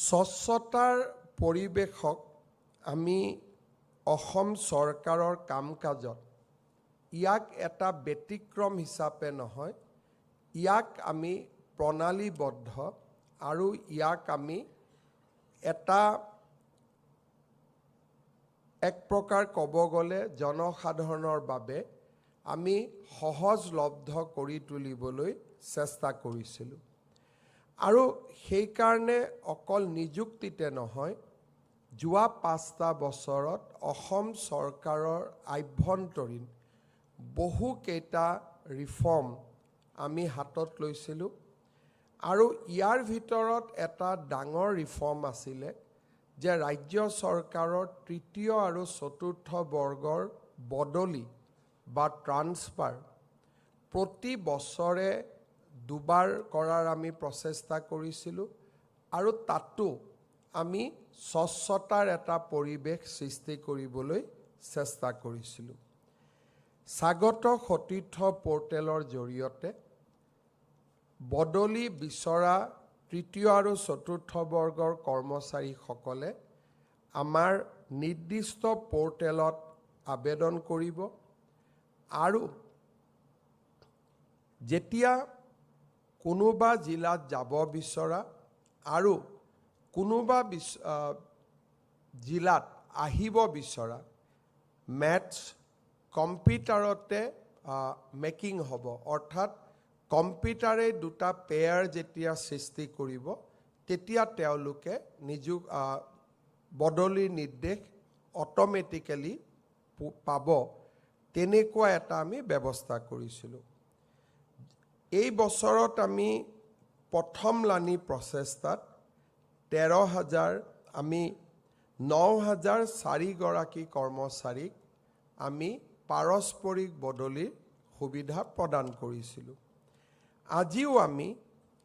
স্বচ্ছতাৰ পৰিৱেশক আমি অসম চৰকাৰৰ কাম কাজত ইয়াক এটা ব্যতিক্ৰম হিচাপে নহয়, ইয়াক আমি প্ৰণালীবদ্ধ আৰু ইয়াক আমি এটা এক প্ৰকাৰ ক'ব গ'লে জনসাধাৰণৰ বাবে আমি সহজলব্ধ কৰি তুলিবলৈ চেষ্টা কৰিছিলোঁ। আৰু সেইকাৰণে অকল নিযুক্তিতে নহয়, যোৱা 5টা বছৰত অসম চৰকাৰৰ আভ্যন্তৰীণ বহুকেইটা ৰিফৰ্ম আমি হাতত লৈছিলোঁ। আৰু ইয়াৰ ভিতৰত এটা ডাঙৰ ৰিফৰ্ম আছিলে যে ৰাজ্য চৰকাৰৰ তৃতীয় আৰু চতুৰ্থ বৰ্গৰ বদলি বা ট্ৰান্সফাৰ প্ৰতি বছৰে দুবাৰ কৰাৰ আমি প্ৰচেষ্টা কৰিছিলোঁ আৰু তাতো আমি স্বচ্ছতাৰ এটা পৰিৱেশ সৃষ্টি কৰিবলৈ চেষ্টা কৰিছিলোঁ। স্বাগত সতীৰ্থ পৰ্টেলৰ জৰিয়তে বদলি বিচৰা তৃতীয় আৰু চতুৰ্থ বৰ্গৰ কৰ্মচাৰীসকলে আমাৰ নিৰ্দিষ্ট পৰ্টেলত আবেদন কৰিব আৰু যেতিয়া কোনোবা জিলাত যাব বিচৰা আৰু কোনোবা জিলাত আহিব বিচৰা মেথছ কম্পিউটাৰতে মেকিং হ'ব, অৰ্থাৎ কম্পিউটাৰে দুটা পেয়াৰ যেতিয়া সৃষ্টি কৰিব তেতিয়া তেওঁলোকে বদলিৰ নিৰ্দেশ অট'মেটিকেলি পাব, তেনেকুৱা এটা আমি ব্যৱস্থা কৰিছিলোঁ। এই বছৰত আমি প্ৰথম লানি প্ৰচেষ্টাত 13,000 আমি 9,004 গৰাকী কৰ্মচাৰীক আমি পাৰস্পৰিক বদলিৰ সুবিধা প্ৰদান কৰিছিলোঁ। আজিও আমি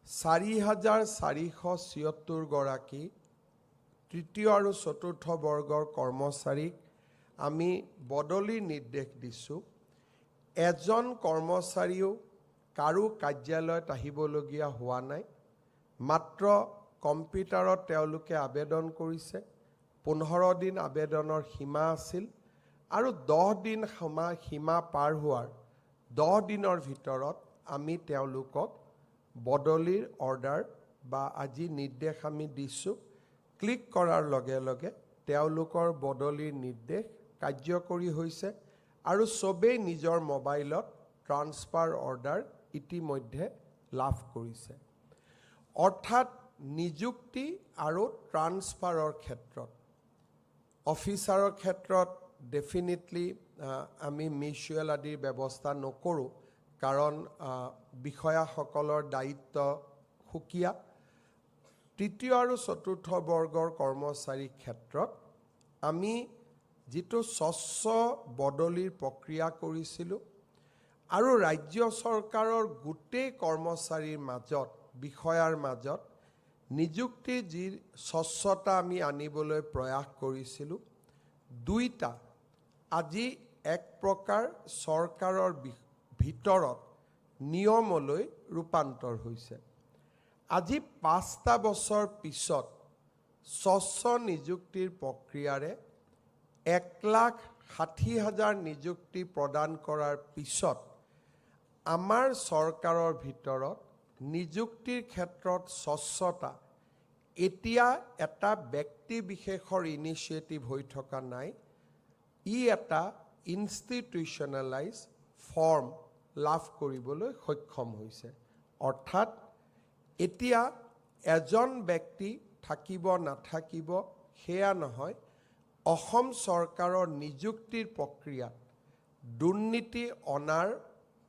4,476 গৰাকী তৃতীয় আৰু চতুৰ্থ বৰ্গৰ কৰ্মচাৰীক আমি বদলিৰ নিৰ্দেশ দিছোঁ। এজন কৰ্মচাৰীও কাৰো কাৰ্যালয়ত আহিবলগীয়া হোৱা নাই, মাত্ৰ কম্পিউটাৰত তেওঁলোকে আবেদন কৰিছে। 15 দিন আবেদনৰ সীমা আছিল আৰু 10 দিন সীমা পাৰ হোৱাৰ 10 দিনৰ ভিতৰত আমি তেওঁলোকক বদলিৰ অৰ্ডাৰ বা আজি নিৰ্দেশ আমি দিছোঁ। ক্লিক কৰাৰ লগে লগে তেওঁলোকৰ বদলিৰ নিৰ্দেশ কাৰ্যকৰী হৈছে আৰু চবেই নিজৰ মোবাইলত ট্ৰান্সফাৰ অৰ্ডাৰ ইতিমধ্যে লাভ কৰিছে। অৰ্থাৎ নিযুক্তি আৰু ট্ৰান্সফাৰৰ ক্ষেত্ৰত অফিচাৰৰ ক্ষেত্ৰত ডেফিনেটলি আমি মিউচুৱেল আদিৰ ব্যৱস্থা নকৰোঁ, কাৰণ বিষয়াসকলৰ দায়িত্ব সুকীয়া। তৃতীয় আৰু চতুৰ্থ বৰ্গৰ কৰ্মচাৰীৰ ক্ষেত্ৰত আমি যিটো স্বচ্ছ বদলিৰ প্ৰক্ৰিয়া কৰিছিলোঁ আৰু ৰাজ্য চৰকাৰৰ গোটেই কৰ্মচাৰীৰ মাজত বিষয়াৰ মাজত নিযুক্তিৰ যি স্বচ্ছতা আমি আনিবলৈ প্ৰয়াস কৰিছিলোঁ, দুইটা আজি এক প্ৰকাৰ চৰকাৰৰ ভিতৰত নিয়মলৈ ৰূপান্তৰ হৈছে। আজি 5টা বছৰ পিছত স্বচ্ছ নিযুক্তিৰ প্ৰক্ৰিয়াৰে 1,60,000 নিযুক্তি প্ৰদান কৰাৰ পিছত আমাৰ চৰকাৰৰ ভিতৰত নিযুক্তিৰ ক্ষেত্ৰত স্বচ্ছতা এতিয়া এটা ব্যক্তি বিশেষৰ ইনিচিয়েটিভ হৈ থকা নাই, ই এটা ইনষ্টিটিউচনেলাইজ ফৰ্ম লাভ কৰিবলৈ সক্ষম হৈছে। অৰ্থাৎ এতিয়া এজন ব্যক্তি থাকিব নাথাকিব সেয়া নহয়, অসম চৰকাৰৰ নিযুক্তিৰ প্ৰক্ৰিয়াত দুৰ্নীতি অনাৰ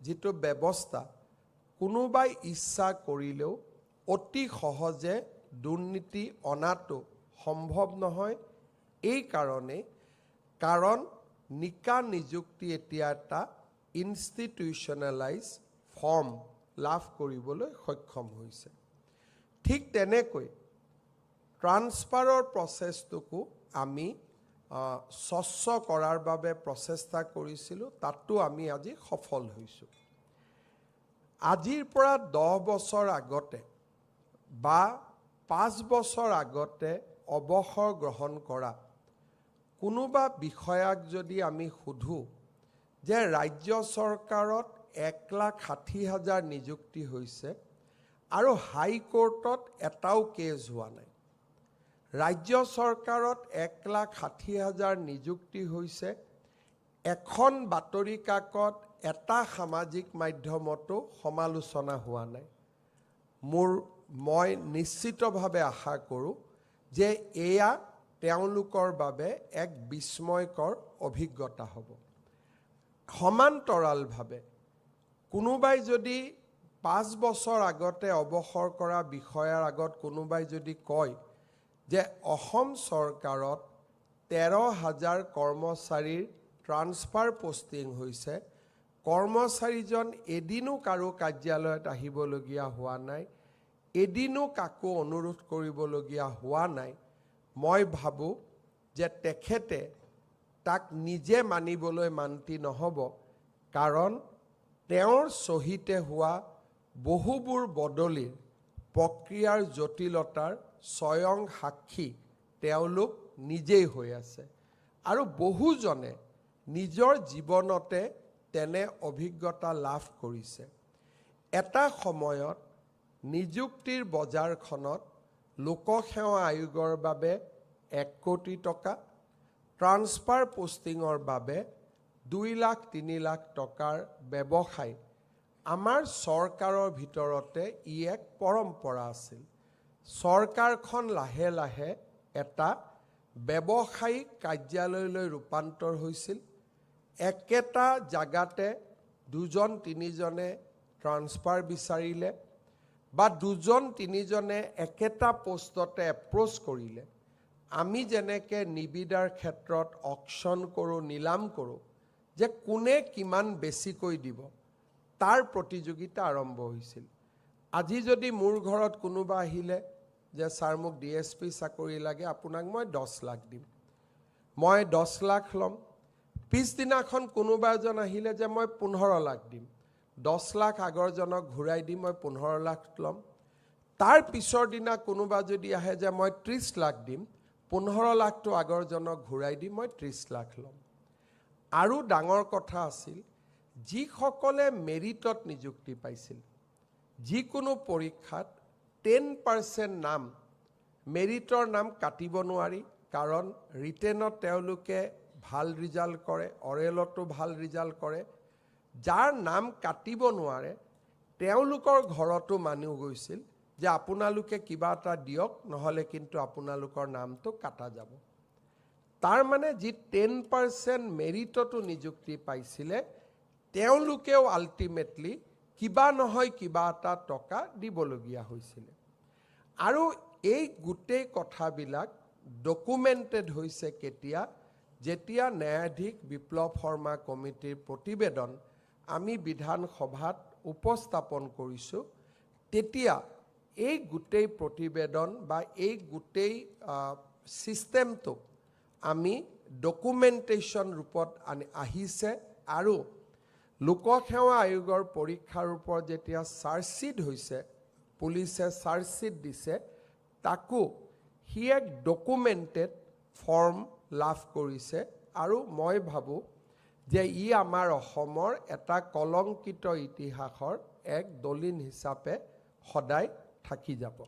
যিটো ব্যৱস্থা, কোনোবাই ইচ্ছা কৰিলেও অতি সহজে দুৰ্নীতি অনাটো সম্ভৱ নহয়। এই কাৰণ নিকা নিযুক্তি এতিয়া এটা ইনষ্টিটিউচনেলাইজ ফৰ্ম লাভ কৰিবলৈ সক্ষম হৈছে। ঠিক তেনেকৈ ট্ৰান্সফাৰৰ প্ৰচেছটোকো আমি স্বচ্ছ কৰাৰ বাবে প্ৰচেষ্টা কৰিছিলোঁ, তাতো আমি আজি সফল হৈছোঁ। আজিৰ পৰা 10 বছৰ আগতে বা 5 বছৰ আগতে অৱসৰ গ্ৰহণ কৰা কোনোবা বিষয়াক যদি আমি সুধো যে ৰাজ্য চৰকাৰত 1,60,000 নিযুক্তি হৈছে আৰু হাইকোৰ্টত এটাও কেছ হোৱা নাই, ৰাজ্য চৰকাৰত 1,60,000 নিযুক্তি হৈছে, এখন বাতৰি কাকত এটা সামাজিক মাধ্যমতো সমালোচনা হোৱা নাই, মই নিশ্চিতভাৱে আশা কৰোঁ যে এয়া তেওঁলোকৰ বাবে এক বিস্ময়কৰ অভিজ্ঞতা হ'ব। সমান্তৰালভাৱে কোনোবাই যদি 5 বছৰ আগতে অৱসৰ কৰা বিষয়াৰ আগত কোনোবাই যদি কয় যে অসম চৰকাৰত 13,000 কৰ্মচাৰীৰ ট্ৰান্সফাৰ পোষ্টিং হৈছে, কৰ্মচাৰীজন এদিনো কাৰো কাৰ্যালয়ত আহিবলগীয়া হোৱা নাই, এদিনো কাকো অনুৰোধ কৰিবলগীয়া হোৱা নাই, মই ভাবোঁ যে তেখেতে তাক নিজে মানিবলৈ মান্তি নহ'ব, কাৰণ তেওঁৰ চহীতে হোৱা বহুবোৰ বদলিৰ প্ৰক্ৰিয়াৰ জটিলতাৰ স্বয়ং সাক্ষী তেওঁলোক নিজেই হৈ আছে আৰু বহুজনে নিজৰ জীৱনতে তেনে অভিজ্ঞতা লাভ কৰিছে। এটা সময়ত নিযুক্তিৰ বজাৰখনত লোকসেৱা আয়োগৰ বাবে 1 কোটি টকা, ট্ৰান্সফাৰ পোষ্টিঙৰ বাবে 2 লাখ 3 লাখ টকাৰ ব্যৱসায় আমাৰ চৰকাৰৰ ভিতৰতে ই এক পৰম্পৰা আছিল। চৰকাৰখন লাহে লাহে এটা ব্যৱসায়িক কাৰ্যালয়লৈ ৰূপান্তৰ হৈছিল। একেটা জাগাতে 2-3জনে ট্ৰান্সফাৰ বিচাৰিলে বা 2-3জনে একেটা পোষ্টতে এপ্ৰ'চ কৰিলে। আমি যেনেকৈ নিবিদাৰ ক্ষেত্ৰত অকশ্যন কৰোঁ, নিলাম কৰোঁ, যে কোনে কিমান বেছিকৈ দিব, তাৰ প্ৰতিযোগিতা আৰম্ভ হৈছিল। আজি যদি মোৰ ঘৰত কোনোবা আহিলে যে ছাৰ মোক DSP চাকৰি লাগে, আপোনাক মই 10 লাখ দিম, মই 10 লাখ ল'ম। পিছদিনাখন কোনোবা এজন আহিলে যে মই 15 লাখ দিম, 10 লাখ আগৰজনক ঘূৰাই দি মই 15 লাখ ল'ম। তাৰ পিছৰ দিনা কোনোবা যদি আহে যে মই 30 লাখ দিম, 15 লাখটো আগৰজনক ঘূৰাই দি মই 30 লাখ ল'ম। আৰু ডাঙৰ কথা আছিল, যিসকলে মেৰিটত নিযুক্তি পাইছিল, যিকোনো পৰীক্ষাত 10% নাম, মেৰিটৰ নাম কাটিব নোৱাৰি, কাৰণ ৰিটেনত তেওঁলোকে ভাল ৰিজাল্ট কৰে, অৰেলতো ভাল ৰিজাল্ট কৰে। যাৰ নাম কাটিব নোৱাৰে তেওঁলোকৰ ঘৰতো মানুহ গৈছিল যে আপোনালোকে কিবা এটা দিয়ক, নহ'লে কিন্তু আপোনালোকৰ নামটো কাটা যাব। তাৰ মানে যি 10% মেৰিটতো নিযুক্তি পাইছিলে তেওঁলোকেও আল্টিমেটলি কিবা নহয় কিবা এটা টকা দিবলগীয়া হৈছিলে। আৰু এই গোটেই কথাবিলাক ডকুমেণ্টেড হৈছে কেতিয়া, যেতিয়া ন্যায়াধীশ বিপ্লৱ শৰ্মা কমিটিৰ প্ৰতিবেদন আমি বিধানসভাত উপস্থাপন কৰিছোঁ, তেতিয়া এই গোটেই প্ৰতিবেদন বা এই গোটেই ছিষ্টেমটোক আমি ডকুমেণ্টেশ্যন ৰূপত আহিছে। আৰু লোকসেৱা আয়োগৰ পৰীক্ষাৰ ওপৰত যেতিয়া চাৰ্জশ্বিট হৈছে, পুলিচে চাৰ্জশ্বিট দিছে, তাকো সি এক ডকুমেণ্টেড ফৰ্ম লাভ কৰিছে। আৰু মই ভাবোঁ যে ই আমাৰ অসমৰ এটা কলংকিত ইতিহাসৰ এক দলিল হিচাপে সদায় থাকি যাব।